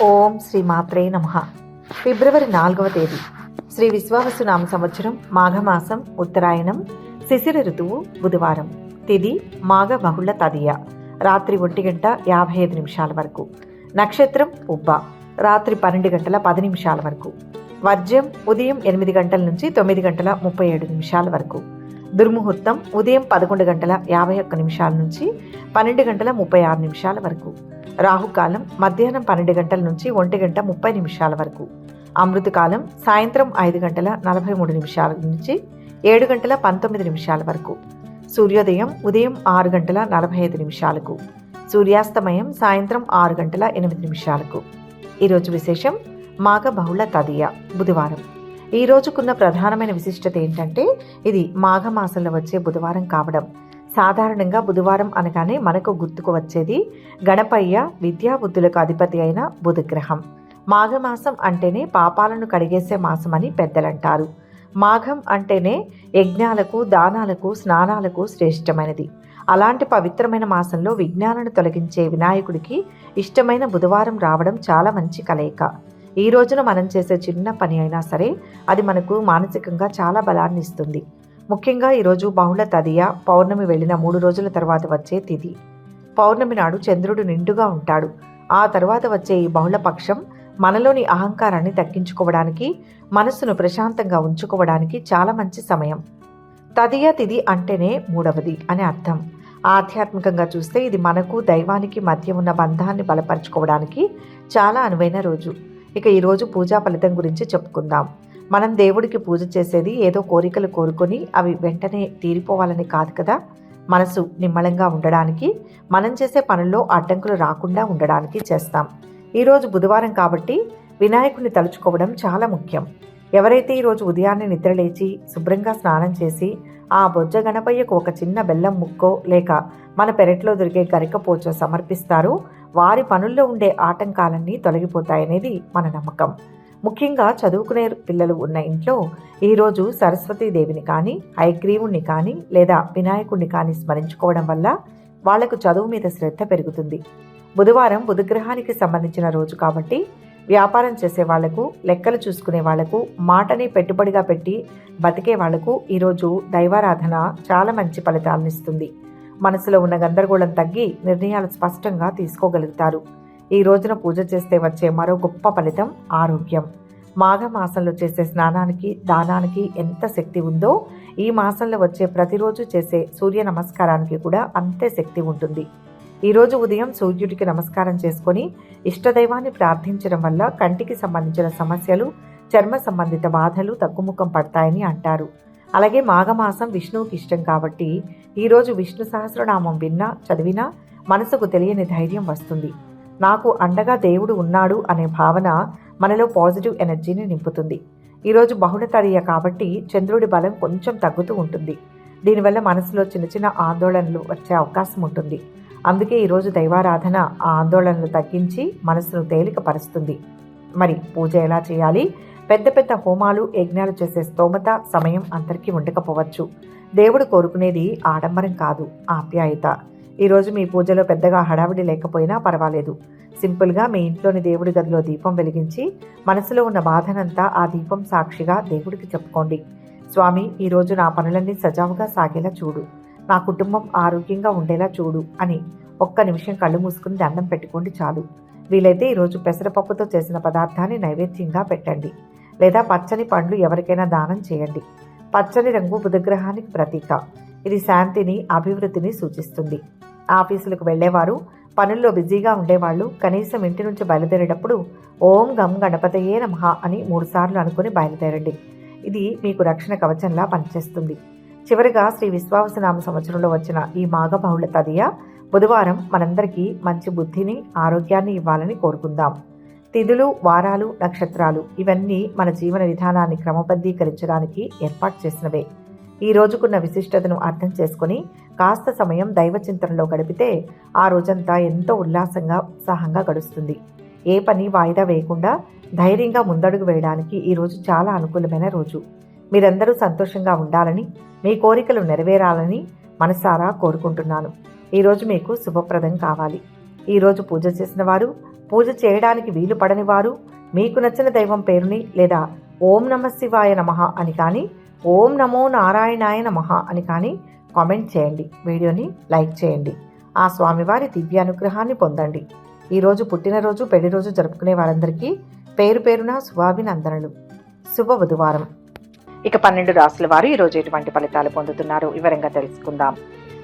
ఓం శ్రీ మాత్రే నమః. ఫిబ్రవరి 4వ తేదీ శ్రీ విశ్వావసునామ సంవత్సరం మాఘమాసం ఉత్తరాయణం శిశిర ఋతువు బుధవారం. తిథి మాఘ బహుళ తదియ రాత్రి 1:55 వరకు. నక్షత్రం ఉబ్బ రాత్రి 12:10 వరకు. వర్జ్యం ఉదయం 8 గంటల నుంచి 9:37 వరకు. దుర్ముహూర్తం ఉదయం 11:51 నుంచి 12:36 వరకు. రాహుకాలం మధ్యాహ్నం 12 గంటల నుంచి 1:30 వరకు. అమృతకాలం సాయంత్రం 5:43 నుంచి 7:19 వరకు. సూర్యోదయం ఉదయం 6:45. సూర్యాస్తమయం సాయంత్రం 6:08. ఈరోజు విశేషం మాఘ బహుళ తదియ బుధవారం. ఈ రోజుకున్న ప్రధానమైన విశిష్టత ఏంటంటే ఇది మాఘమాసంలో వచ్చే బుధవారం కావడం. సాధారణంగా బుధవారం అనగానే మనకు గుర్తుకు వచ్చేది గణపయ్య విద్యాబుద్ధులకు అధిపతి అయిన బుధగ్రహం. మాఘమాసం అంటేనే పాపాలను కడిగేసే మాసమని పెద్దలంటారు. మాఘం అంటేనే యజ్ఞాలకు దానాలకు స్నానాలకు శ్రేష్టమైనది. అలాంటి పవిత్రమైన మాసంలో విఘ్నాలను తొలగించే వినాయకుడికి ఇష్టమైన బుధవారం రావడం చాలా మంచి కలయిక. ఈ రోజున మనం చేసే చిన్న పని అయినా సరే అది మనకు మానసికంగా చాలా బలాన్ని ఇస్తుంది. ముఖ్యంగా ఈరోజు బహుళ తదియ పౌర్ణమి వెళ్ళిన 3 రోజుల తర్వాత వచ్చే తిథి. పౌర్ణమి నాడు చంద్రుడు నిండుగా ఉంటాడు. ఆ తర్వాత వచ్చే ఈ బహుళ పక్షం మనలోని అహంకారాన్ని తగ్గించుకోవడానికి, మనస్సును ప్రశాంతంగా ఉంచుకోవడానికి చాలా మంచి సమయం. తదియ తిథి అంటేనే 3వది అని అర్థం. ఆధ్యాత్మికంగా చూస్తే ఇది మనకు దైవానికి మధ్య ఉన్న బంధాన్ని బలపరుచుకోవడానికి చాలా అనువైన రోజు. ఇక ఈరోజు పూజా ఫలితం గురించి చెప్పుకుందాం. మనం దేవుడికి పూజ చేసేది ఏదో కోరికలు కోరుకొని అవి వెంటనే తీరిపోవాలని కాదు కదా. మనసు నిమ్మళంగా ఉండడానికి, మనం చేసే పనుల్లో అడ్డంకులు రాకుండా ఉండడానికి చేస్తాం. ఈరోజు బుధవారం కాబట్టి వినాయకుడిని తలుచుకోవడం చాలా ముఖ్యం. ఎవరైతే ఈరోజు ఉదయాన్నే నిద్రలేచి శుభ్రంగా స్నానం చేసి ఆ బొజ్జ గణపయ్యకు ఒక చిన్న బెల్లం ముక్కో లేక మన పెరట్లో దొరికే గరికపోచో సమర్పిస్తారో వారి పనుల్లో ఉండే ఆటంకాలన్నీ తొలగిపోతాయనేది మన నమ్మకం. ముఖ్యంగా చదువుకునే పిల్లలు ఉన్న ఇంట్లో ఈరోజు సరస్వతీదేవిని కానీ, హయగ్రీవుణ్ణి కానీ లేదా వినాయకుడిని కానీ స్మరించుకోవడం వల్ల వాళ్లకు చదువు మీద శ్రద్ధ పెరుగుతుంది. బుధవారం బుధగ్రహానికి సంబంధించిన రోజు కాబట్టి వ్యాపారం చేసే వాళ్లకు, లెక్కలు చూసుకునే వాళ్లకు, మాటని పెట్టుబడిగా పెట్టి బతికే వాళ్లకు ఈరోజు దైవారాధన చాలా మంచి ఫలితాలను ఇస్తుంది. మనసులో ఉన్న గందరగోళం తగ్గి నిర్ణయాలు స్పష్టంగా తీసుకోగలుగుతారు. ఈ రోజున పూజ చేస్తే వచ్చే మరో గొప్ప ఫలితం ఆరోగ్యం. మాఘమాసంలో చేసే స్నానానికి, దానానికి ఎంత శక్తి ఉందో ఈ మాసంలో వచ్చే ప్రతిరోజు చేసే సూర్య నమస్కారానికి కూడా అంతే శక్తి ఉంటుంది. ఈరోజు ఉదయం సూర్యుడికి నమస్కారం చేసుకొని ఇష్టదైవాన్ని ప్రార్థించడం వల్ల కంటికి సంబంధించిన సమస్యలు, చర్మ సంబంధిత బాధలు తగ్గుముఖం పడతాయని అంటారు. అలాగే మాఘమాసం విష్ణువుకి ఇష్టం కాబట్టి ఈరోజు విష్ణు సహస్రనామం విన్నా చదివినా మనసుకు తెలియని ధైర్యం వస్తుంది. నాకు అండగా దేవుడు ఉన్నాడు అనే భావన మనలో పాజిటివ్ ఎనర్జీని నింపుతుంది. ఈరోజు బహుళ తదియ కాబట్టి చంద్రుడి బలం కొంచెం తగ్గుతూ ఉంటుంది. దీనివల్ల మనసులో చిన్న చిన్న ఆందోళనలు వచ్చే అవకాశం ఉంటుంది. అందుకే ఈరోజు దైవారాధన ఆ ఆందోళనలు తగ్గించి మనసును తేలికపరుస్తుంది. మరి పూజ ఎలా చేయాలి? పెద్ద పెద్ద హోమాలు, యజ్ఞాలు చేసే స్తోమత, సమయం అందరికీ ఉండకపోవచ్చు. దేవుడు కోరుకునేది ఆడంబరం కాదు, ఆప్యాయత. ఈరోజు మీ పూజలో పెద్దగా హడావిడి లేకపోయినా పర్వాలేదు. సింపుల్గా మీ ఇంట్లోని దేవుడి గదిలో దీపం వెలిగించి మనసులో ఉన్న బాధనంతా ఆ దీపం సాక్షిగా దేవుడికి చెప్పుకోండి. స్వామి, ఈరోజు నా పనులన్నీ సజావుగా సాగేలా చూడు, నా కుటుంబం ఆరోగ్యంగా ఉండేలా చూడు అని ఒక్క నిమిషం కళ్ళు మూసుకుని దండం పెట్టుకోండి చాలు. వీలైతే ఈరోజు పెసరపప్పుతో చేసిన పదార్థాన్ని నైవేద్యంగా పెట్టండి. లేదా పచ్చని పండ్లు ఎవరికైనా దానం చేయండి. పచ్చని రంగు బుధగ్రహానికి ప్రతీక. ఇది శాంతిని, అభివృద్ధిని సూచిస్తుంది. ఆఫీసులకు వెళ్లేవారు, పనుల్లో బిజీగా ఉండేవాళ్ళు కనీసం ఇంటి నుంచి బయలుదేరేటప్పుడు ఓం గం గణపతయే నమః అని 3 సార్లు అనుకుని బయలుదేరండి. ఇది మీకు రక్షణ కవచంలా పనిచేస్తుంది. చివరిగా శ్రీ విశ్వావసునామ సంవత్సరంలో వచ్చిన ఈ మాఘ బహుళ తదియ బుధవారం మనందరికీ మంచి బుద్ధిని, ఆరోగ్యాన్ని ఇవ్వాలని కోరుకుందాం. తిథులు, వారాలు, నక్షత్రాలు ఇవన్నీ మన జీవన విధానాన్ని క్రమబద్ధీకరించడానికి ఏర్పాటు చేసినవే. ఈ రోజుకున్న విశిష్టతను అర్థం చేసుకుని కాస్త సమయం దైవచింతనలో గడిపితే ఆ రోజంతా ఎంతో ఉల్లాసంగా, ఉత్సాహంగా గడుస్తుంది. ఏ పని వాయిదా వేయకుండా ధైర్యంగా ముందడుగు వేయడానికి ఈరోజు చాలా అనుకూలమైన రోజు. మీరందరూ సంతోషంగా ఉండాలని, మీ కోరికలు నెరవేరాలని మనసారా కోరుకుంటున్నాను. ఈరోజు మీకు శుభప్రదం కావాలి. ఈరోజు పూజ చేసిన వారు పూజ చేయడానికి వీలు పడని వారు మీకు నచ్చిన దైవం పేరుని లేదా ఓం నమ శివాయ నమః అని కానీ ఓం నమో నారాయణాయ నమః అని కానీ కామెంట్ చేయండి. వీడియోని లైక్ చేయండి. ఆ స్వామివారి దివ్య అనుగ్రహాన్ని పొందండి. ఈరోజు పుట్టినరోజు పెళ్లి రోజు జరుపుకునే వారందరికీ పేరు పేరున శుభాభినందనలు. శుభ బుధవారం. ఇక 12 రాశుల వారు ఈరోజు ఎటువంటి ఫలితాలు పొందుతున్నారు వివరంగా తెలుసుకుందాం.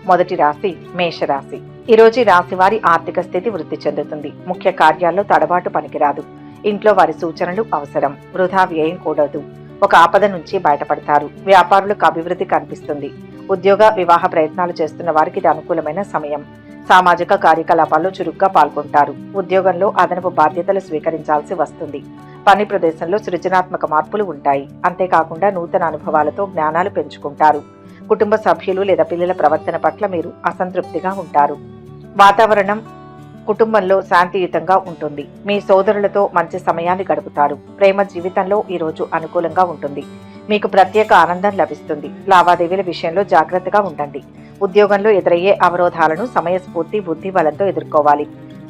మొదటి రాశి మేషరాశి. ఈరోజు ఈ రాశి వారి ఆర్థిక స్థితి వృద్ధి చెందుతుంది. ముఖ్య కార్యాల్లో తడబాటు పనికిరాదు. ఇంట్లో వారి సూచనలు అవసరం. వృధా వ్యయం కూడదు. ఒక ఆపద నుంచి బయటపడతారు. వ్యాపారులకు అభివృద్ధి కనిపిస్తుంది. ఉద్యోగ వివాహ ప్రయత్నాలు చేస్తున్న వారికి ఇది అనుకూలమైన సమయం. సామాజిక కార్యకలాపాల్లో చురుగ్గా పాల్గొంటారు. ఉద్యోగంలో అదనపు బాధ్యతలు స్వీకరించాల్సి వస్తుంది. పని ప్రదేశంలో సృజనాత్మక మార్పులు ఉంటాయి. అంతేకాకుండా నూతన అనుభవాలతో జ్ఞానాలు పెంచుకుంటారు. కుటుంబ సభ్యులు లేదా పిల్లల ప్రవర్తన పట్ల మీరు అసంతృప్తిగా ఉంటారు. వాతావరణం కుటుంబంలో శాంతియుతంగా ఉంటుంది. మీ సోదరులతో మంచి సమయాన్ని గడుపుతారు. ప్రేమ జీవితంలో ఈరోజు అనుకూలంగా ఉంటుంది. మీకు ప్రత్యేక ఆనందం లభిస్తుంది. లావాదేవీల విషయంలో జాగ్రత్తగా ఉండండి. ఉద్యోగంలో ఎదురయ్యే అవరోధాలను సమయస్ఫూర్తి బుద్ధి బలంతో ఎదుర్కోవాలి.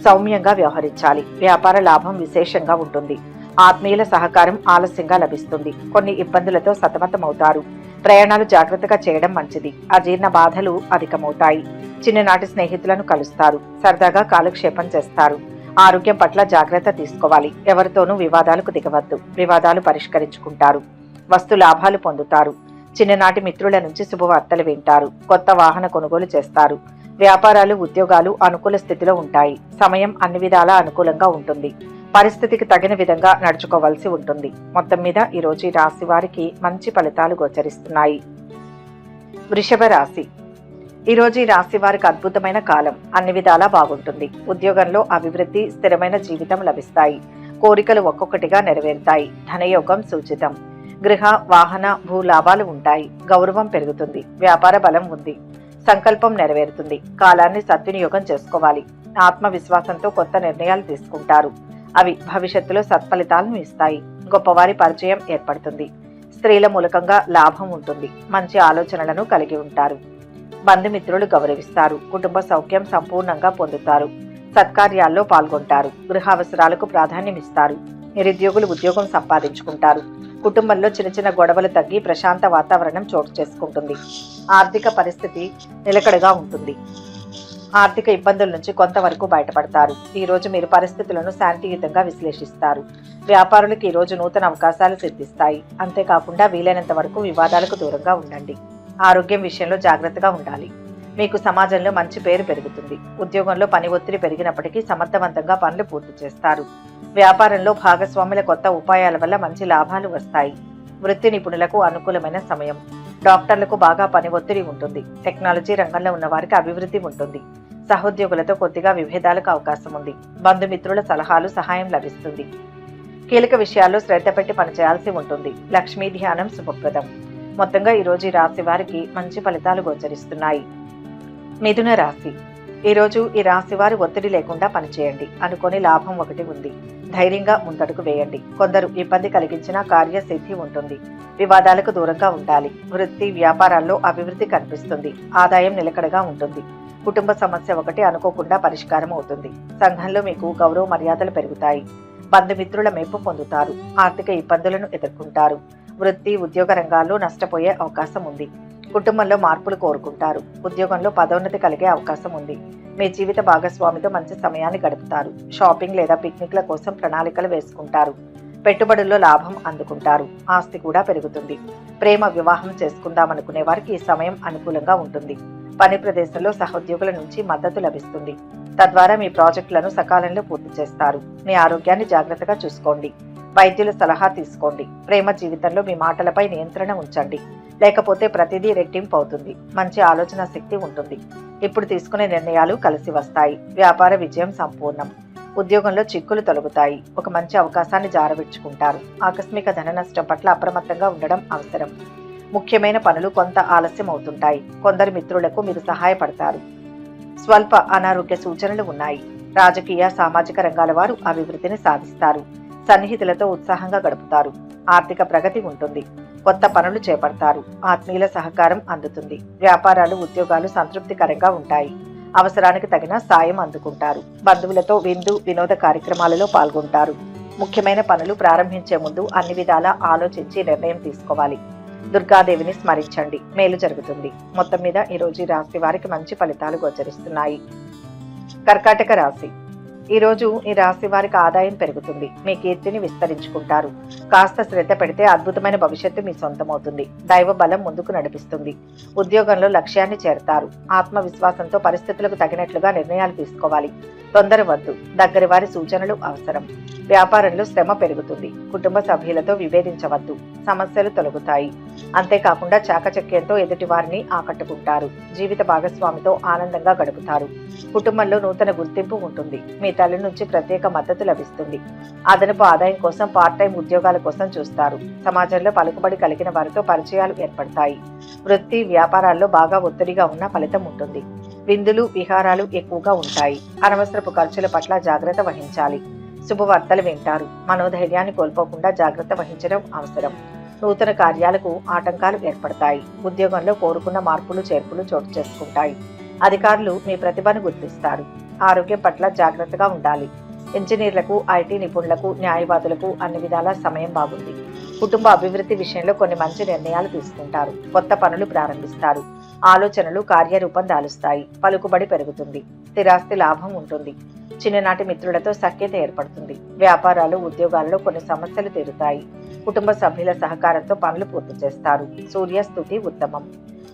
సౌమ్యంగా వ్యవహరించాలి. వ్యాపార లాభం విశేషంగా ఉంటుంది. ఆత్మీయుల సహకారం ఆలస్యంగా లభిస్తుంది. కొన్ని ఇబ్బందులతో సతమతమవుతారు. ప్రయాణాలు జాగ్రత్తగా చేయడం మంచిది. అజీర్ణ బాధలు అధికమవుతాయి. చిన్ననాటి స్నేహితులను కలుస్తారు. సరదాగా కాలక్షేపం చేస్తారు. ఆరోగ్యం పట్ల జాగ్రత్త తీసుకోవాలి. ఎవరితోనూ వివాదాలకు దిగవద్దు. వివాదాలు పరిష్కరించుకుంటారు. వస్తు లాభాలు పొందుతారు. చిన్ననాటి మిత్రుల నుంచి శుభవార్తలు వింటారు. కొత్త వాహన కొనుగోలు చేస్తారు. వ్యాపారాలు ఉద్యోగాలు అనుకూల స్థితిలో ఉంటాయి. సమయం అన్ని విధాలా అనుకూలంగా ఉంటుంది. పరిస్థితికి తగిన విధంగా నడుచుకోవాల్సి ఉంటుంది. మొత్తం మీద ఈరోజు ఈ రాశి వారికి మంచి ఫలితాలు గోచరిస్తున్నాయి. వృషభ రాశి. ఈరోజు ఈ రాశి వారికి అద్భుతమైన కాలం. అన్ని విధాలా బాగుంటుంది. ఉద్యోగంలో అభివృద్ధి, స్థిరమైన జీవితం లభిస్తాయి. కోరికలు ఒక్కొక్కటిగా నెరవేరుతాయి. ధనయోగం సూచితం. గృహ వాహన భూ లాభాలు ఉంటాయి. గౌరవం పెరుగుతుంది. వ్యాపార బలం ఉంది. సంకల్పం నెరవేరుతుంది. కాలాన్ని సద్వినియోగం చేసుకోవాలి. ఆత్మవిశ్వాసంతో కొత్త నిర్ణయాలు తీసుకుంటారు. అవి భవిష్యత్తులో సత్ఫలితాలను ఇస్తాయి. గొప్పవారి పరిచయం ఏర్పడుతుంది. స్త్రీల మూలకంగా లాభం ఉంటుంది. మంచి ఆలోచనలను కలిగి ఉంటారు. బంధుమిత్రులు గౌరవిస్తారు. కుటుంబ సౌఖ్యం సంపూర్ణంగా పొందుతారు. సత్కార్యాల్లో పాల్గొంటారు. గృహ అవసరాలకు ప్రాధాన్యం ఇస్తారు. నిరుద్యోగులు ఉద్యోగం సంపాదించుకుంటారు. కుటుంబంలో చిన్న చిన్న గొడవలు తగ్గి ప్రశాంత వాతావరణం చోటు చేసుకుంటుంది. ఆర్థిక పరిస్థితి నిలకడగా ఉంటుంది. ఆర్థిక ఇబ్బందుల నుంచి కొంతవరకు బయటపడతారు. ఈ రోజు మీరు పరిస్థితులను శాంతియుతంగా విశ్లేషిస్తారు. వ్యాపారులకు ఈ రోజు నూతన అవకాశాలు సిద్ధిస్తాయి. అంతేకాకుండా వీలైనంత వరకు వివాదాలకు దూరంగా ఉండండి. ఆరోగ్యం విషయంలో జాగ్రత్తగా ఉండాలి. మీకు సమాజంలో మంచి పేరు పెరుగుతుంది. ఉద్యోగంలో పని ఒత్తిడి పెరిగినప్పటికీ సమర్థవంతంగా పనులు పూర్తి చేస్తారు. వ్యాపారంలో భాగస్వాముల కొత్త ఉపాయాల వల్ల మంచి లాభాలు వస్తాయి. వృత్తి నిపుణులకు అనుకూలమైన సమయం. డాక్టర్లకు బాగా పని ఒత్తిడి ఉంటుంది. టెక్నాలజీ రంగంలో ఉన్న వారికి అభివృద్ధి ఉంటుంది. సహోద్యోగులతో కొద్దిగా విభేదాలకు అవకాశం ఉంది. బంధుమిత్రుల సలహాలు సహాయం లభిస్తుంది. కీలక విషయాల్లో శ్రద్ధ పెట్టి పనిచేయాల్సి ఉంటుంది. లక్ష్మీ ధ్యానం శుభప్రదం. మొత్తంగా ఈరోజు ఈ రాశి వారికి మంచి ఫలితాలు గోచరిస్తున్నాయి. మిథున రాశి. ఈరోజు ఈ రాశి వారు ఒత్తిడి లేకుండా పనిచేయండి. అనుకోని లాభం ఒకటి ఉంది. ధైర్యంగా ముందడుగు వేయండి. కొందరు ఇబ్బంది కలిగించిన కార్యసిద్ధి ఉంటుంది. వివాదాలకు దూరంగా ఉండాలి. వృత్తి వ్యాపారాల్లో అభివృద్ధి కనిపిస్తుంది. ఆదాయం నిలకడగా ఉంటుంది. కుటుంబ సమస్య ఒకటి అనుకోకుండా పరిష్కారం అవుతుంది. సంఘంలో మీకు గౌరవ మర్యాదలు పెరుగుతాయి. బంధుమిత్రుల మెప్పు పొందుతారు. ఆర్థిక ఇబ్బందులను ఎదుర్కొంటారు. వృత్తి ఉద్యోగ రంగాల్లో నష్టపోయే అవకాశం ఉంది. కుటుంబంలో మార్పులు కోరుకుంటారు. ఉద్యోగంలో పదోన్నతి కలిగే అవకాశం ఉంది. మీ జీవిత భాగస్వామితో మంచి సమయాన్ని గడుపుతారు. షాపింగ్ లేదా పిక్నిక్ల కోసం ప్రణాళికలు వేసుకుంటారు. పెట్టుబడుల్లో లాభం అందుకుంటారు. ఆస్తి కూడా పెరుగుతుంది. ప్రేమ వివాహం చేసుకుందామనుకునే వారికి ఈ సమయం అనుకూలంగా ఉంటుంది. పని ప్రదేశంలో సహోద్యోగుల నుంచి మద్దతు లభిస్తుంది. తద్వారా మీ ప్రాజెక్టులను సకాలంలో పూర్తి చేస్తారు. మీ ఆరోగ్యాన్ని జాగ్రత్తగా చూసుకోండి. వైద్యుల సలహా తీసుకోండి. ప్రేమ జీవితంలో మీ మాటలపై నియంత్రణ ఉంచండి. లేకపోతే ప్రతిదీ రెట్టింపు అవుతుంది. మంచి ఆలోచన శక్తి ఉంటుంది. ఇప్పుడు తీసుకునే నిర్ణయాలు కలిసి వస్తాయి. వ్యాపార విజయం సంపూర్ణం. ఉద్యోగంలో చిక్కులు తొలగుతాయి. ఒక మంచి అవకాశాన్ని జారవిడ్చుకుంటారు. ఆకస్మిక ధన నష్టం పట్ల అప్రమత్తంగా ఉండడం అవసరం. ముఖ్యమైన పనులు కొంత ఆలస్యం అవుతుంటాయి. కొందరు మిత్రులకు మీరు సహాయపడతారు. స్వల్ప అనారోగ్య సూచనలు ఉన్నాయి. రాజకీయ సామాజిక రంగాల వారు అభివృద్ధిని సాధిస్తారు. సన్నిహితులతో ఉత్సాహంగా గడుపుతారు. ఆర్థిక ప్రగతి ఉంటుంది. కొత్త పనులు చేపడతారు. ఆత్మీయుల సహకారం అందుతుంది. వ్యాపారాలు ఉద్యోగాలు సంతృప్తికరంగా ఉంటాయి. అవసరానికి తగిన సాయం అందుకుంటారు. బంధువులతో విందు వినోద కార్యక్రమాలలో పాల్గొంటారు. ముఖ్యమైన పనులు ప్రారంభించే ముందు అన్ని విధాలా ఆలోచించి నిర్ణయం తీసుకోవాలి. దుర్గాదేవిని స్మరించండి, మేలు జరుగుతుంది. మొత్తం మీద ఈ రోజు ఈ రాశి వారికి మంచి ఫలితాలు గోచరిస్తున్నాయి. కర్కాటక రాశి. ఈ రోజు ఈ రాశి వారికి ఆదాయం పెరుగుతుంది. మీ కీర్తిని విస్తరించుకుంటారు. కాస్త శ్రద్ధ పెడితే అద్భుతమైన భవిష్యత్తు మీ సొంతమవుతుంది. దైవ బలం ముందుకు నడిపిస్తుంది. ఉద్యోగంలో లక్ష్యాన్ని చేరతారు. ఆత్మవిశ్వాసంతో పరిస్థితులకు తగినట్లుగా నిర్ణయాలు తీసుకోవాలి. తొందర వద్దు. దగ్గరి వారి సూచనలు అవసరం. వ్యాపారంలో శ్రమ పెరుగుతుంది. కుటుంబ సభ్యులతో విభేదించవద్దు. సమస్యలు తొలగుతాయి. అంతేకాకుండా చాకచక్యంతో ఎదుటి వారిని ఆకట్టుకుంటారు. జీవిత భాగస్వామితో ఆనందంగా గడుపుతారు. కుటుంబంలో నూతన గుర్తింపు ఉంటుంది. మీ తల్లి నుంచి ప్రత్యేక మద్దతు లభిస్తుంది. అదనపు ఆదాయం కోసం పార్ట్ టైం ఉద్యోగాల కోసం చూస్తారు. సమాజంలో పలుకుబడి కలిగిన వారితో పరిచయాలు ఏర్పడతాయి. వృత్తి వ్యాపారాల్లో బాగా ఒత్తిడిగా ఉన్న ఫలితం ఉంటుంది. విందులు విహారాలు ఎక్కువగా ఉంటాయి. అనవసరపు ఖర్చుల పట్ల జాగ్రత్త వహించాలి. శుభవార్తలు వింటారు. మనోధైర్యాన్ని కోల్పోకుండా జాగ్రత్త వహించడం అవసరం. నూతన కార్యాలకు ఆటంకాలు ఏర్పడతాయి. ఉద్యోగంలో కోరుకున్న మార్పులు చేర్పులు చోటు చేసుకుంటాయి. అధికారులు మీ ప్రతిభను గుర్తిస్తారు. ఆరోగ్యం పట్ల జాగ్రత్తగా ఉండాలి. ఇంజనీర్లకు, ఐటీ నిపుణులకు, న్యాయవాదులకు అన్ని విధాలా సమయం బాగుంది. కుటుంబ అభివృద్ధి విషయంలో కొన్ని మంచి నిర్ణయాలు తీసుకుంటారు. కొత్త పనులు ప్రారంభిస్తారు. ఆలోచనలు కార్యరూపం దాలుస్తాయి. పలుకుబడి పెరుగుతుంది. స్థిరాస్తి లాభం ఉంటుంది. చిన్ననాటి మిత్రులతో సఖ్యత ఏర్పడుతుంది. వ్యాపారాలు ఉద్యోగాలలో కొన్ని సమస్యలు తీరుతాయి. కుటుంబ సభ్యుల సహకారంతో పనులు పూర్తి చేస్తారు. సూర్యస్థుతి ఉత్తమం.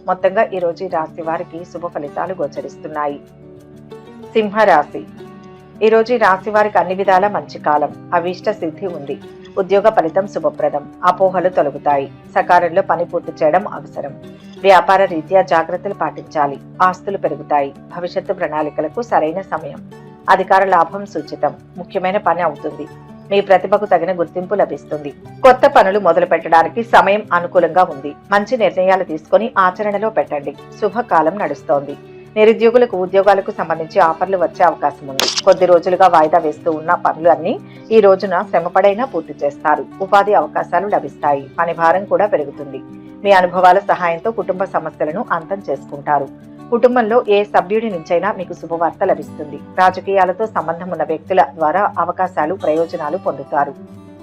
మొత్తంగా ఈ రోజు ఈ రాశి వారికి శుభ ఫలితాలు గోచరిస్తున్నాయి. సింహరాశి. ఈ రోజు ఈ రాశి వారికి అన్ని విధాల మంచి కాలం. అభీష్ట సిద్ధి ఉంది. ఉద్యోగ ఫలితం శుభప్రదం. అపోహలు తొలగుతాయి. సకాలంలో పని పూర్తి చేయడం అవసరం. వ్యాపార రీత్యా జాగ్రత్తలు పాటించాలి. ఆస్తులు పెరుగుతాయి. భవిష్యత్తు ప్రణాళికలకు సరైన సమయం. అధికార లాభం సూచితం. ముఖ్యమైన పని అవుతుంది. మీ ప్రతిభకు తగిన గుర్తింపు లభిస్తుంది. కొత్త పనులు మొదలు పెట్టడానికి సమయం అనుకూలంగా ఉంది. మంచి నిర్ణయాలు తీసుకొని ఆచరణలో పెట్టండి. శుభకాలం నడుస్తోంది. నిరుద్యోగులకు ఉద్యోగాలకు సంబంధించి ఆఫర్లు వచ్చే అవకాశం ఉంది. కొద్ది రోజులుగా వాయిదా వేస్తూ ఉన్న పనులు అన్ని ఈ రోజున శ్రమపడైనా పూర్తి చేస్తారు. ఉపాధి అవకాశాలు లభిస్తాయి. పని భారం కూడా పెరుగుతుంది. మీ అనుభవాల సహాయంతో కుటుంబ సమస్యలను అంతం చేసుకుంటారు. కుటుంబంలో ఏ సభ్యుడి నుంచైనా మీకు శుభవార్త లభిస్తుంది. రాజకీయాలతో సంబంధం ఉన్న వ్యక్తుల ద్వారా అవకాశాలు ప్రయోజనాలు పొందుతారు.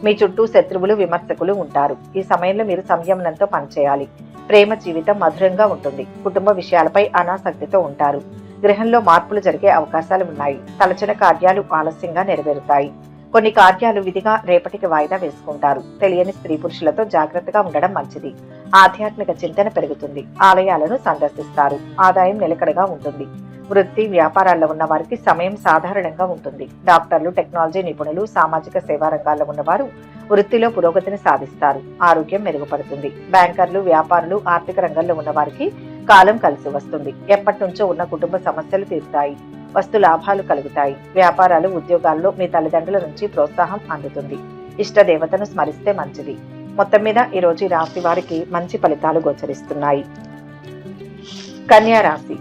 మీ చుట్టూ శత్రువులు విమర్శకులు ఉంటారు. ఈ సమయంలో మీరు సంయమనంతో పనిచేయాలి. ప్రేమ జీవితం మధురంగా ఉంటుంది. కుటుంబ విషయాలపై అనాసక్తితో ఉంటారు. గృహంలో మార్పులు జరిగే అవకాశాలు ఉన్నాయి. తలచిన కార్యాలు ఆలస్యంగా నెరవేరుతాయి. కొన్ని కార్యాలు విధిగా రేపటికి వాయిదా వేసుకుంటారు. తెలియని స్త్రీ పురుషులతో జాగ్రత్తగా ఉండడం మంచిది. ఆధ్యాత్మిక చింతన పెరుగుతుంది. ఆలయాలను సందర్శిస్తారు. ఆదాయం నిలకడగా ఉంటుంది. వృత్తి వ్యాపారాల్లో ఉన్న వారికి సమయం సాధారణంగా ఉంటుంది. డాక్టర్లు, టెక్నాలజీ నిపుణులు, సామాజిక సేవా రంగాల్లో ఉన్నవారు వృత్తిలో పురోగతిని సాధిస్తారు. ఆరోగ్యం మెరుగుపడుతుంది. బ్యాంకర్లు, వ్యాపారులు, ఆర్థిక రంగంలో ఉన్న వారికి కాలం కలిసి వస్తుంది. ఎప్పటి నుంచో ఉన్న కుటుంబ సమస్యలు తీరుతాయి. వస్తు లాభాలు కలుగుతాయి. వ్యాపారాలు ఉద్యోగాల్లో మీ తల్లిదండ్రుల నుంచి ప్రోత్సాహం అందుతుంది. ఇష్ట దేవతను స్మరిస్తే మంచిది. మొత్తం మీద ఈ రోజు ఈ రాశి వారికి మంచి ఫలితాలు గోచరిస్తున్నాయి. కన్యా రాశి.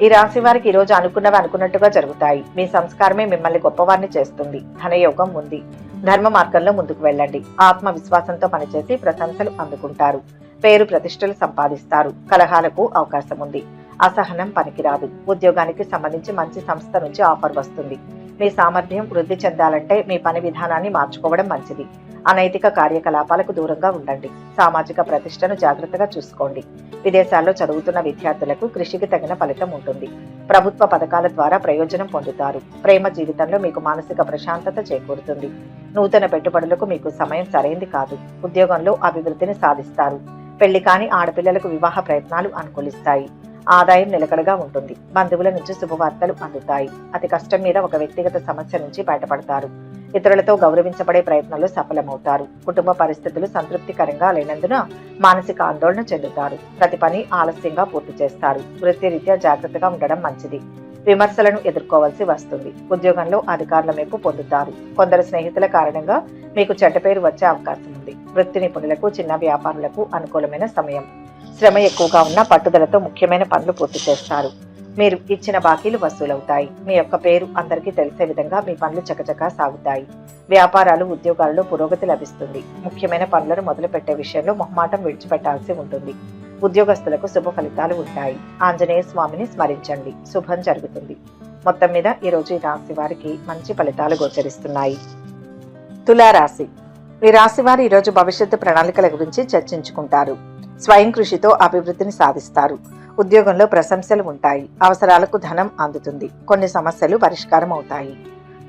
ఈ రాశి వారికి ఈ రోజు అనుకున్నవి అనుకున్నట్టుగా జరుగుతాయి. మీ సంస్కారమే మిమ్మల్ని గొప్పవారిని చేస్తుంది. ధనయోగం ఉంది. ధర్మ మార్గంలో ముందుకు వెళ్ళండి. ఆత్మవిశ్వాసంతో పనిచేసి ప్రశంసలు అందుకుంటారు. పేరు ప్రతిష్టలు సంపాదిస్తారు. కలహాలకు అవకాశం ఉంది. అసహనం పనికిరాదు. ఉద్యోగానికి సంబంధించి మంచి సంస్థ నుంచి ఆఫర్ వస్తుంది. మీ సామర్థ్యం వృద్ధి చెందాలంటే మీ పని విధానాన్ని మార్చుకోవడం మంచిది. అనైతిక కార్యకలాపాలకు దూరంగా ఉండండి. సామాజిక ప్రతిష్టను జాగ్రత్తగా చూసుకోండి. విదేశాల్లో చదువుతున్న విద్యార్థులకు కృషికి తగిన ఫలితం ఉంటుంది. ప్రభుత్వ పథకాల ద్వారా ప్రయోజనం పొందుతారు. ప్రేమ జీవితంలో మీకు మానసిక ప్రశాంతత చేకూరుతుంది. నూతన పెట్టుబడులకు మీకు సమయం సరైంది కాదు. ఉద్యోగంలో అభివృద్ధిని సాధిస్తారు. పెళ్లి కాని ఆడపిల్లలకు వివాహ ప్రయత్నాలు అనుకూలిస్తాయి. ఆదాయం నిలకడగా ఉంటుంది. బంధువుల నుంచి శుభవార్తలు అందుతాయి. అతి కష్టం మీద ఒక వ్యక్తిగత సమస్య నుంచి బయటపడతారు. ఇతరులతో గౌరవించబడే ప్రయత్నంలో సఫలమవుతారు. కుటుంబ పరిస్థితులు సంతృప్తికరంగా లేనందున మానసిక ఆందోళన చెందుతారు. ప్రతి పని ఆలస్యంగా పూర్తి చేస్తారు. వృత్తిరీత్యా జాగ్రత్తగా ఉండడం మంచిది. విమర్శలను ఎదుర్కోవాల్సి వస్తుంది. ఉద్యోగంలో అధికారుల మెప్పు పొందుతారు. కొందరు స్నేహితుల కారణంగా మీకు చెడ్డ పేరు వచ్చే అవకాశం ఉంది. వృత్తి నిపుణులకు, చిన్న వ్యాపారులకు అనుకూలమైన సమయం. శ్రమ ఎక్కువగా ఉన్న పట్టుదలతో ముఖ్యమైన పనులు పూర్తి చేస్తారు. మీరు ఇచ్చిన బాకీలు వసూలవుతాయి. మీ యొక్క పేరు అందరికీ తెలిసే విధంగా మీ పనులు చకచకా సాగుతాయి. వ్యాపారాలు ఉద్యోగాలలో పురోగతి లభిస్తుంది. ముఖ్యమైన పనులను మొదలుపెట్టే విషయంలో మొహమాటం విడిచిపెట్టాల్సి ఉంటుంది. ఉద్యోగస్తులకు శుభ ఫలితాలు ఉంటాయి. ఆంజనేయ స్వామిని స్మరించండి, శుభం జరుగుతుంది. మొత్తం మీద ఈరోజు ఈ రాశి వారికి మంచి ఫలితాలు గోచరిస్తున్నాయి. తులారాశి. ఈ రాశి వారు ఈరోజు భవిష్యత్తు ప్రణాళికల గురించి చర్చించుకుంటారు. స్వయం కృషితో అభివృద్ధిని సాధిస్తారు. ఉద్యోగంలో ప్రశంసలు ఉంటాయి. అవసరాలకు ధనం అందుతుంది. కొన్ని సమస్యలు పరిష్కారం అవుతాయి.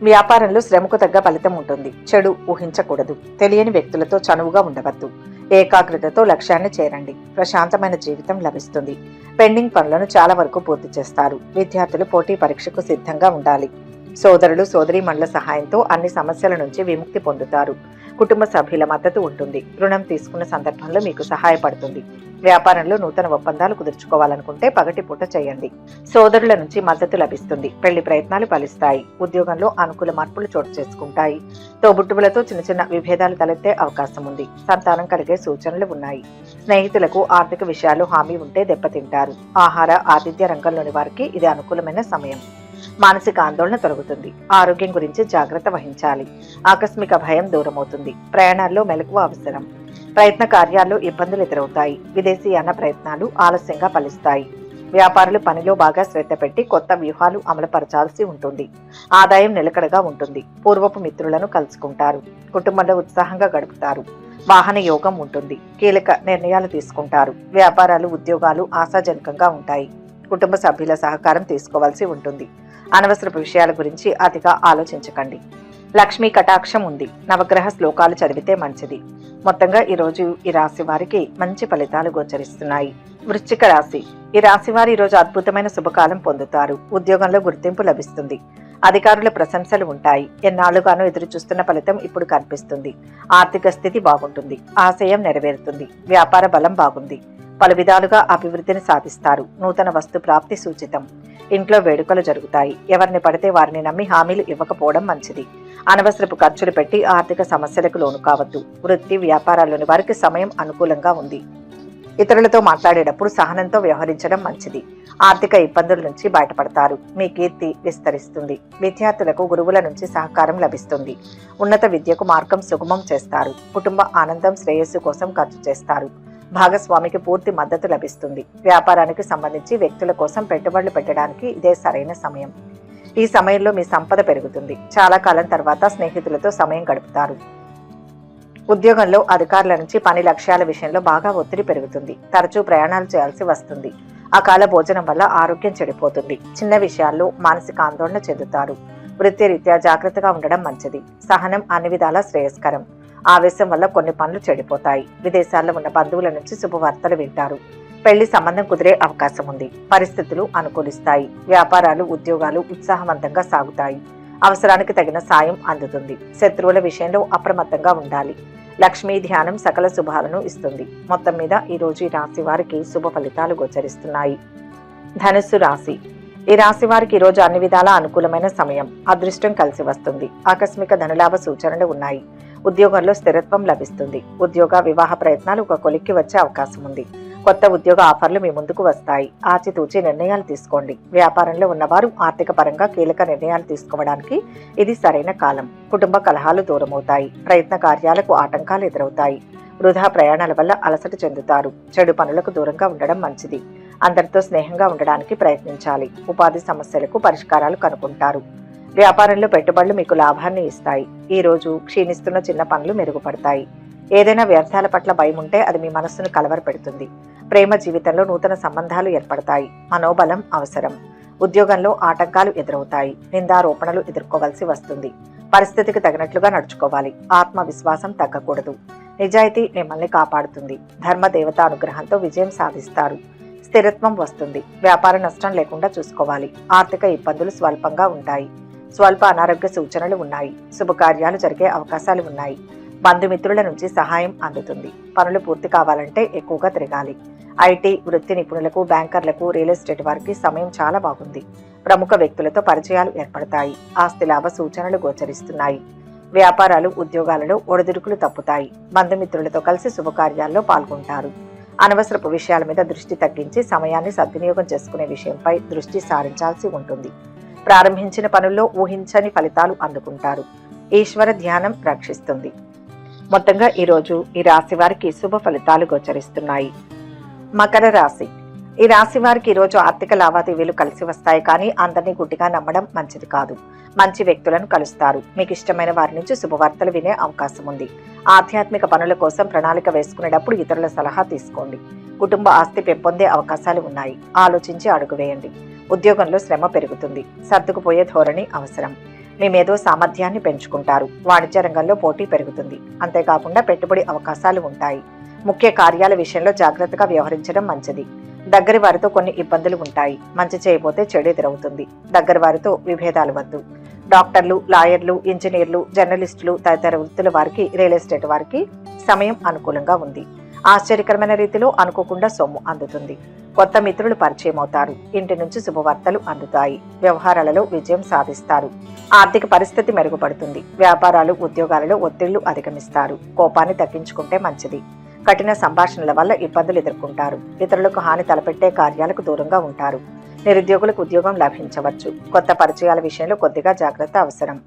వ్యాపారంలో శ్రమకు తగ్గ ఫలితం ఉంటుంది. చెడు ఊహించకూడదు. తెలియని వ్యక్తులతో చనువుగా ఉండవద్దు. ఏకాగ్రతతో లక్ష్యాన్ని చేరండి. ప్రశాంతమైన జీవితం లభిస్తుంది. పెండింగ్ పనులను చాలా వరకు పూర్తి చేస్తారు. విద్యార్థులు పోటీ పరీక్షకు సిద్ధంగా ఉండాలి. సోదరులు సోదరీమణుల సహాయంతో అన్ని సమస్యల నుంచి విముక్తి పొందుతారు. కుటుంబ సభ్యుల మద్దతు ఉంటుంది. రుణం తీసుకున్న సందర్భంలో మీకు సహాయపడుతుంది. వ్యాపారంలో నూతన ఒప్పందాలు కుదుర్చుకోవాలనుకుంటే పగటిపూట చేయండి. సోదరుల నుంచి మద్దతు లభిస్తుంది. పెళ్లి ప్రయత్నాలు ఫలిస్తాయి. ఉద్యోగంలో అనుకూల మార్పులు చోటు చేసుకుంటాయి. తోబుట్టువులతో చిన్న చిన్న విభేదాలు తలెత్తే అవకాశం ఉంది. సంతానం కలిగే సూచనలు ఉన్నాయి. స్నేహితులకు ఆర్థిక విషయాలు హామీ ఉంటే దెబ్బతింటారు. ఆహార ఆతిథ్య రంగంలోని వారికి ఇది అనుకూలమైన సమయం. మానసిక ఆందోళన తొలగుతుంది. ఆరోగ్యం గురించి జాగ్రత్త వహించాలి. ఆకస్మిక భయం దూరమవుతుంది. ప్రయాణాల్లో మెలకువ అవసరం. ప్రయత్న కార్యాల్లో ఇబ్బందులు ఎదురవుతాయి. విదేశీయాన ప్రయత్నాలు ఆలస్యంగా ఫలిస్తాయి. వ్యాపారులు పనిలో బాగా శ్రద్ధ పెట్టి కొత్త వ్యూహాలు అమలుపరచాల్సి ఉంటుంది. ఆదాయం నిలకడగా ఉంటుంది. పూర్వపు మిత్రులను కలుసుకుంటారు. కుటుంబంలో ఉత్సాహంగా గడుపుతారు. వాహన యోగం ఉంటుంది. కీలక నిర్ణయాలు తీసుకుంటారు. వ్యాపారాలు ఉద్యోగాలు ఆశాజనకంగా ఉంటాయి. కుటుంబ సభ్యుల సహకారం తీసుకోవాల్సి ఉంటుంది. అనవసరపు విషయాల గురించి అతిగా ఆలోచించకండి. లక్ష్మీ కటాక్షం ఉంది. నవగ్రహ శ్లోకాలు చదివితే మంచిది. మొత్తంగా ఈరోజు ఈ రాశి వారికి మంచి ఫలితాలు గోచరిస్తున్నాయి. వృశ్చిక రాశి. ఈ రాశి వారు ఈరోజు అద్భుతమైన శుభకాలం పొందుతారు. ఉద్యోగంలో గుర్తింపు లభిస్తుంది. అధికారుల ప్రశంసలు ఉంటాయి. ఎన్నాళ్లుగానో ఎదురు చూస్తున్న ఫలితం ఇప్పుడు కనిపిస్తుంది. ఆర్థిక స్థితి బాగుంటుంది. ఆశయం నెరవేరుతుంది. వ్యాపార బలం బాగుంది. పలు విధాలుగా అభివృద్ధిని సాధిస్తారు. నూతన వస్తు ప్రాప్తి సూచితం. ఇంట్లో వేడుకలు జరుగుతాయి. ఎవరిని పడితే వారిని నమ్మి హామీలు ఇవ్వకపోవడం మంచిది. అనవసరపు ఖర్చులు పెట్టి ఆర్థిక సమస్యలకు లోను కావద్దు. వృత్తి వ్యాపారాల్లోని వారికి సమయం అనుకూలంగా ఉంది. ఇతరులతో మాట్లాడేటప్పుడు సహనంతో వ్యవహరించడం మంచిది. ఆర్థిక ఇబ్బందుల నుంచి బయటపడతారు. మీ కీర్తి విస్తరిస్తుంది. విద్యార్థులకు గురువుల నుంచి సహకారం లభిస్తుంది. ఉన్నత విద్యకు మార్గం సుగమం చేస్తారు. కుటుంబ ఆనందం శ్రేయస్సు కోసం ఖర్చు చేస్తారు. భాగస్వామికి పూర్తి మద్దతు లభిస్తుంది. వ్యాపారానికి సంబంధించి వ్యక్తుల కోసం పెట్టుబడులు పెట్టడానికి ఇదే సరైన సమయం. ఈ సమయంలో మీ సంపద పెరుగుతుంది. చాలా కాలం తర్వాత స్నేహితులతో సమయం గడుపుతారు. ఉద్యోగంలో అధికారుల నుంచి పని లక్ష్యాల విషయంలో బాగా ఒత్తిడి పెరుగుతుంది. తరచూ ప్రయాణాలు చేయాల్సి వస్తుంది. అకాల భోజనం వల్ల ఆరోగ్యం చెడిపోతుంది. చిన్న విషయాల్లో మానసిక ఆందోళన చెందుతారు. వృత్తిరీత్యా జాగ్రత్తగా ఉండడం మంచిది. సహనం అన్ని విధాలా శ్రేయస్కరం. ఆవేశం వల్ల కొన్ని పనులు చెడిపోతాయి. విదేశాల్లో ఉన్న బంధువుల నుంచి శుభవార్తలు వింటారు. పెళ్లి సంబంధం కుదిరే అవకాశం ఉంది. పరిస్థితులు అనుకూలిస్తాయి. వ్యాపారాలు ఉద్యోగాలు ఉత్సాహవంతంగా సాగుతాయి. అవసరానికి తగిన సాయం అందుతుంది. శత్రువుల విషయంలో అప్రమత్తంగా ఉండాలి. లక్ష్మీ ధ్యానం సకల శుభాలను ఇస్తుంది. మొత్తం మీద ఈ రోజు ఈ రాశి వారికి శుభ ఫలితాలు గోచరిస్తున్నాయి. ధనుస్సు రాశి. ఈ రాశి వారికి ఈరోజు అన్ని విధాలా అనుకూలమైన సమయం. అదృష్టం కలిసి వస్తుంది. ఆకస్మిక ధనలాభ సూచనలు ఉన్నాయి. ఉద్యోగంలో స్థిరత్వం లభిస్తుంది. ఉద్యోగ వివాహ ప్రయత్నాలు ఒక కొలిక్కి వచ్చే అవకాశం ఉంది. కొత్త ఉద్యోగ ఆఫర్లు మీ ముందుకు వస్తాయి. ఆచితూచి నిర్ణయాలు తీసుకోండి. వ్యాపారంలో ఉన్నవారు ఆర్థిక పరంగా కీలక నిర్ణయాలు తీసుకోవడానికి ఇది సరైన కాలం. కుటుంబ కలహాలు దూరమవుతాయి. ప్రయత్న కార్యాలకు ఆటంకాలు ఎదురవుతాయి. వృధా ప్రయాణాల వల్ల అలసట చెందుతారు. చెడు పనులకు దూరంగా ఉండడం మంచిది. అందరితో స్నేహంగా ఉండడానికి ప్రయత్నించాలి. ఉపాధి సమస్యలకు పరిష్కారాలు కనుక్కుంటారు. వ్యాపారంలో పెట్టుబడులు మీకు లాభాన్ని ఇస్తాయి. ఈ రోజు క్షీణిస్తున్న చిన్న పనులు మెరుగుపడతాయి. ఏదైనా వ్యర్థాల పట్ల భయం ఉంటే అది మీ మనస్సును కలవరపెడుతుంది. ప్రేమ జీవితంలో నూతన సంబంధాలు ఏర్పడతాయి. మనోబలం అవసరం. ఉద్యోగంలో ఆటంకాలు ఎదురవుతాయి. నిందారోపణలు ఎదుర్కోవాల్సి వస్తుంది. పరిస్థితికి తగినట్లుగా నడుచుకోవాలి. ఆత్మవిశ్వాసం తగ్గకూడదు. నిజాయితీ మిమ్మల్ని కాపాడుతుంది. ధర్మ దేవత అనుగ్రహంతో విజయం సాధిస్తారు. స్థిరత్వం వస్తుంది. వ్యాపార నష్టం లేకుండా చూసుకోవాలి. ఆర్థిక ఇబ్బందులు స్వల్పంగా ఉంటాయి. స్వల్ప అనారోగ్య సూచనలు ఉన్నాయి. శుభకార్యాలు జరిగే అవకాశాలు ఉన్నాయి. బంధుమిత్రుల నుంచి సహాయం అందుతుంది. పనులు పూర్తి కావాలంటే ఎక్కువగా తిరగాలి. ఐటీ వృత్తి నిపుణులకు, బ్యాంకర్లకు, రియల్ ఎస్టేట్ వారికి సమయం చాలా బాగుంది. ప్రముఖ వ్యక్తులతో పరిచయాలు ఏర్పడతాయి. ఆస్తి లాభ సూచనలు గోచరిస్తున్నాయి. వ్యాపారాలు ఉద్యోగాలలో ఒడిదుడుకులు తప్పుతాయి. బంధుమిత్రులతో కలిసి శుభకార్యాల్లో పాల్గొంటారు. అనవసరపు విషయాల మీద దృష్టి తగ్గించి సమయాన్ని సద్వినియోగం చేసుకునే విషయంపై దృష్టి సారించాల్సి ఉంటుంది. ప్రారంభించిన పనుల్లో ఊహించని ఫలితాలు అందుకుంటారు. ఈశ్వర ధ్యానం రక్షిస్తుంది. మొత్తంగా ఈరోజు ఈ రాశి వారికి శుభ ఫలితాలు గోచరిస్తున్నాయి. మకర రాశి. ఈ రాశి వారికి ఈరోజు ఆర్థిక లావాదేవీలు కలిసి వస్తాయి, కానీ అందరినీ గుడ్డిగా నమ్మడం మంచిది కాదు. మంచి వ్యక్తులను కలుస్తారు. మీకు ఇష్టమైన వారి నుంచి శుభవార్తలు వినే అవకాశం ఉంది. ఆధ్యాత్మిక పనుల కోసం ప్రణాళిక వేసుకునేటప్పుడు ఇతరుల సలహా తీసుకోండి. కుటుంబ ఆస్తి పెంపొందే అవకాశాలు ఉన్నాయి. ఆలోచించి అడుగు వేయండి. ఉద్యోగంలో శ్రమ పెరుగుతుంది. సర్దుకుపోయే ధోరణి అవసరం. మీ మేధో సామర్థ్యాన్ని పెంచుకుంటారు. వాణిజ్య రంగంలో పోటీ పెరుగుతుంది. అంతేకాకుండా పెట్టుబడి అవకాశాలు ఉంటాయి. ముఖ్య కార్యాల విషయంలో జాగ్రత్తగా వ్యవహరించడం మంచిది. దగ్గరి వారితో కొన్ని ఇబ్బందులు ఉంటాయి. మంచి చేయబోతే చెడు ఎదురవుతుంది. దగ్గర వారితో విభేదాలు వద్దు. డాక్టర్లు, లాయర్లు, ఇంజనీర్లు, జర్నలిస్టులు తదితర వృత్తుల వారికి, రియల్ ఎస్టేట్ వారికి సమయం అనుకూలంగా ఉంది. ఆశ్చర్యకరమైన రీతిలో అనుకోకుండా సొమ్ము అందుతుంది. కొత్త మిత్రులు పరిచయం అవుతారు. ఇంటి నుంచి శుభవార్తలు అందుతాయి. వ్యవహారాలలో విజయం సాధిస్తారు. ఆర్థిక పరిస్థితి మెరుగుపడుతుంది. వ్యాపారాలు, ఉద్యోగాలలో ఒత్తిళ్లు అధిగమిస్తారు. కోపాన్ని తగ్గించుకుంటే మంచిది. కఠిన సంభాషణల వల్ల ఇబ్బందులు ఎదుర్కొంటారు. ఇతరులకు హాని తలపెట్టే కార్యాలకు దూరంగా ఉంటారు. నిరుద్యోగులకు ఉద్యోగం లభించవచ్చు. కొత్త పరిచయాల విషయంలో కొద్దిగా జాగ్రత్త అవసరం.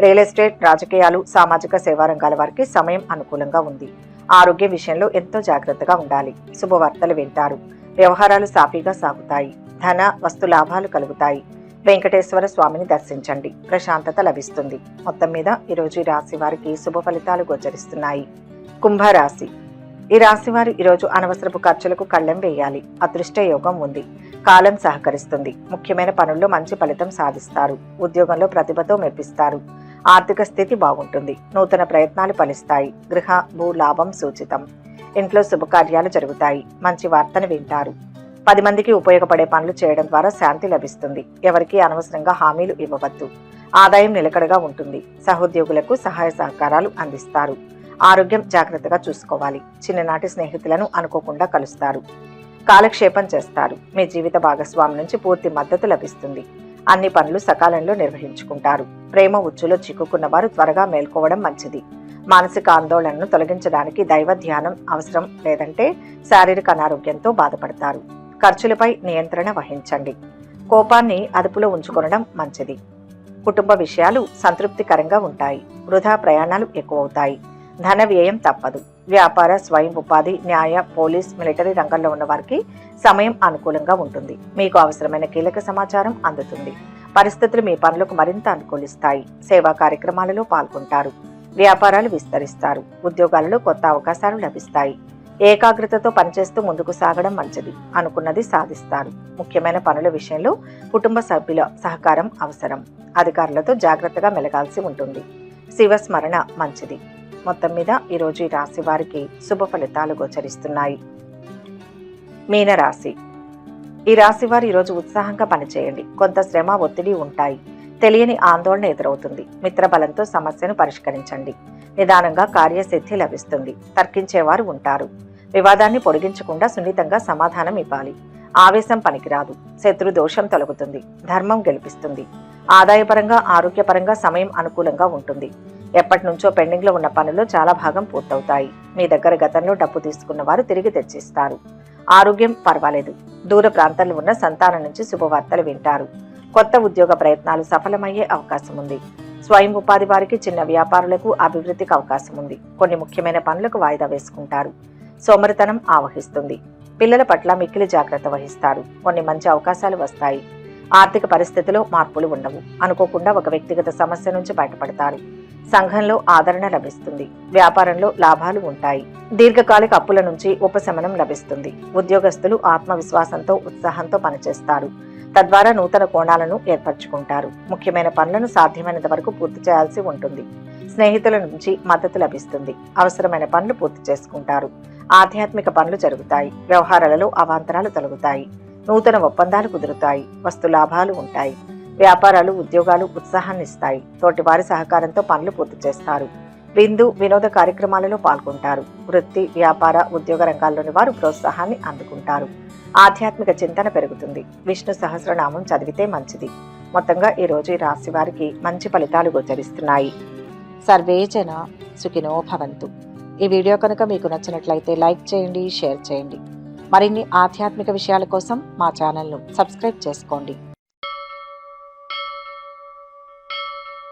రియల్ ఎస్టేట్, రాజకీయాలు, సామాజిక సేవా రంగాల వారికి సమయం అనుకూలంగా ఉంది. ఆరోగ్య విషయంలో ఎంతో జాగ్రత్తగా ఉండాలి. శుభవార్తలు వింటారు. వ్యవహారాలు సాఫీగా సాగుతాయి. ధన, వస్తు లాభాలు కలుగుతాయి. వెంకటేశ్వర స్వామిని దర్శించండి. ప్రశాంతత లభిస్తుంది. మొత్తం మీద ఈరోజు ఈ రాశి వారికి శుభ ఫలితాలు గోచరిస్తున్నాయి. కుంభరాశి. ఈ రాశి వారు ఈరోజు అనవసరపు ఖర్చులకు కళ్ళెం వేయాలి. అదృష్ట యోగం ఉంది. కాలం సహకరిస్తుంది. ముఖ్యమైన పనుల్లో మంచి ఫలితం సాధిస్తారు. ఉద్యోగంలో ప్రతిభతో మెప్పిస్తారు. ఆర్థిక స్థితి బాగుంటుంది. నూతన ప్రయత్నాలు ఫలిస్తాయి. గృహ, భూ లాభం సూచితం. ఇంట్లో శుభకార్యాలు జరుగుతాయి. మంచి వార్తను వింటారు. 10 మందికి ఉపయోగపడే పనులు చేయడం ద్వారా శాంతి లభిస్తుంది. ఎవరికి అనవసరంగా హామీలు ఇవ్వవద్దు. ఆదాయం నిలకడగా ఉంటుంది. సహోద్యోగులకు సహాయ సహకారాలు అందిస్తారు. ఆరోగ్యం జాగ్రత్తగా చూసుకోవాలి. చిన్ననాటి స్నేహితులను అనుకోకుండా కలుస్తారు. కాలక్షేపం చేస్తారు. మీ జీవిత భాగస్వామి నుంచి పూర్తి మద్దతు లభిస్తుంది. అన్ని పనులు సకాలంలో నిర్వహించుకుంటారు. ప్రేమ ఉచ్చులో చిక్కుకున్న వారు త్వరగా మేల్కోవడం మంచిది. మానసిక ఆందోళనను తొలగించడానికి దైవ ధ్యానం అవసరం, లేదంటే శారీరక అనారోగ్యంతో బాధపడతారు. ఖర్చులపై నియంత్రణ వహించండి. కోపాన్ని అదుపులో ఉంచుకొనడం మంచిది. కుటుంబ విషయాలు సంతృప్తికరంగా ఉంటాయి. వృధా ప్రయాణాలు ఎక్కువవుతాయి. ధన వ్యయం తప్పదు. వ్యాపార, స్వయం ఉపాధి, న్యాయ, పోలీస్, మిలిటరీ రంగంలో ఉన్న వారికి సమయం అనుకూలంగా ఉంటుంది. మీకు అవసరమైన కీలక సమాచారం అందుతుంది. పరిస్థితులు మీ పనులకు మరింత అనుకూలిస్తాయి. సేవా కార్యక్రమాలలో పాల్గొంటారు. వ్యాపారాలు విస్తరిస్తారు. ఉద్యోగాలలో కొత్త అవకాశాలు లభిస్తాయి. ఏకాగ్రతతో పనిచేస్తూ ముందుకు సాగడం మంచిది. అనుకున్నది సాధిస్తారు. ముఖ్యమైన పనుల విషయంలో కుటుంబ సభ్యుల సహకారం అవసరం. అధికారులతో జాగ్రత్తగా మెలగాల్సి ఉంటుంది. శివస్మరణ మంచిది. మొత్తం మీద ఈరోజు ఈ రాశి వారికి శుభ ఫలితాలు గోచరిస్తున్నాయి. మీనరాశి. ఈ రాశి వారు ఈరోజు ఉత్సాహంగా పనిచేయండి. కొంత శ్రమ, ఒత్తిడి ఉంటాయి. తెలియని ఆందోళన ఎదురవుతుంది. మిత్రబలంతో సమస్యను పరిష్కరించండి. నిదానంగా కార్యసిద్ధి లభిస్తుంది. తర్కించేవారు ఉంటారు. వివాదాన్ని పొడిగించకుండా సున్నితంగా సమాధానం ఇవ్వాలి. ఆవేశం పనికిరాదు. శత్రు దోషం తొలగుతుంది. ధర్మం గెలిపిస్తుంది. ఆదాయపరంగా, ఆరోగ్యపరంగా సమయం అనుకూలంగా ఉంటుంది. ఎప్పటి నుంచో పెండింగ్ లో ఉన్న పనులు చాలా భాగం పూర్తవుతాయి. మీ దగ్గర గతంలో డబ్బు తీసుకున్న వారు తిరిగి తెచ్చిస్తారు. ఆరోగ్యం పర్వాలేదు. దూర ప్రాంతాల్లో ఉన్న సంతానం నుంచి శుభవార్తలు వింటారు. కొత్త ఉద్యోగ ప్రయత్నాలు సఫలమయ్యే అవకాశం ఉంది. స్వయం ఉపాధి వారికి, చిన్న వ్యాపారులకు అభివృద్ధికి అవకాశం ఉంది. కొన్ని ముఖ్యమైన పనులకు వాయిదా వేసుకుంటారు. సోమరితనం ఆవహిస్తుంది. పిల్లల పట్ల మిక్కిలి జాగ్రత్త వహిస్తారు. కొన్ని మంచి అవకాశాలు వస్తాయి. ఆర్థిక పరిస్థితిలో మార్పులు ఉండవు. అనుకోకుండా ఒక వ్యక్తిగత సమస్య నుంచి బయటపడతారు. సంఘంలో ఆదరణ లభిస్తుంది. వ్యాపారంలో లాభాలు ఉంటాయి. దీర్ఘకాలిక అప్పుల నుంచి ఉపశమనం లభిస్తుంది. ఉద్యోగస్తులు ఆత్మవిశ్వాసంతో, ఉత్సాహంతో పనిచేస్తారు. తద్వారా నూతన కోణాలను ఏర్పరచుకుంటారు. ముఖ్యమైన పనులను సాధ్యమైనంత వరకు పూర్తి చేయాల్సి ఉంటుంది. స్నేహితుల నుంచి మద్దతు లభిస్తుంది. అవసరమైన పనులు పూర్తి చేసుకుంటారు. ఆధ్యాత్మిక పనులు జరుగుతాయి. వ్యవహారాలలో అవాంతరాలు తొలగుతాయి. నూతన ఒప్పందాలు కుదురుతాయి. వస్తు లాభాలు ఉంటాయి. వ్యాపారాలు, ఉద్యోగాలు ఉత్సాహాన్ని ఇస్తాయి. తోటివారి సహకారంతో పనులు పూర్తి చేస్తారు. విందు, వినోద కార్యక్రమాలలో పాల్గొంటారు. వృత్తి, వ్యాపార, ఉద్యోగ రంగాల్లోని వారు ప్రోత్సాహాన్ని అందుకుంటారు. ఆధ్యాత్మిక చింతన పెరుగుతుంది. విష్ణు సహస్రనామం చదివితే మంచిది. మొత్తంగా ఈ రోజు ఈ రాశి వారికి మంచి ఫలితాలు గోచరిస్తున్నాయి. సర్వే జన సుఖినో భవంతు. ఈ వీడియో కనుక మీకు నచ్చినట్లయితే లైక్ చేయండి, షేర్ చేయండి. మరిన్ని ఆధ్యాత్మిక విషయాల కోసం మా ఛానల్ను సబ్స్క్రైబ్ చేసుకోండి.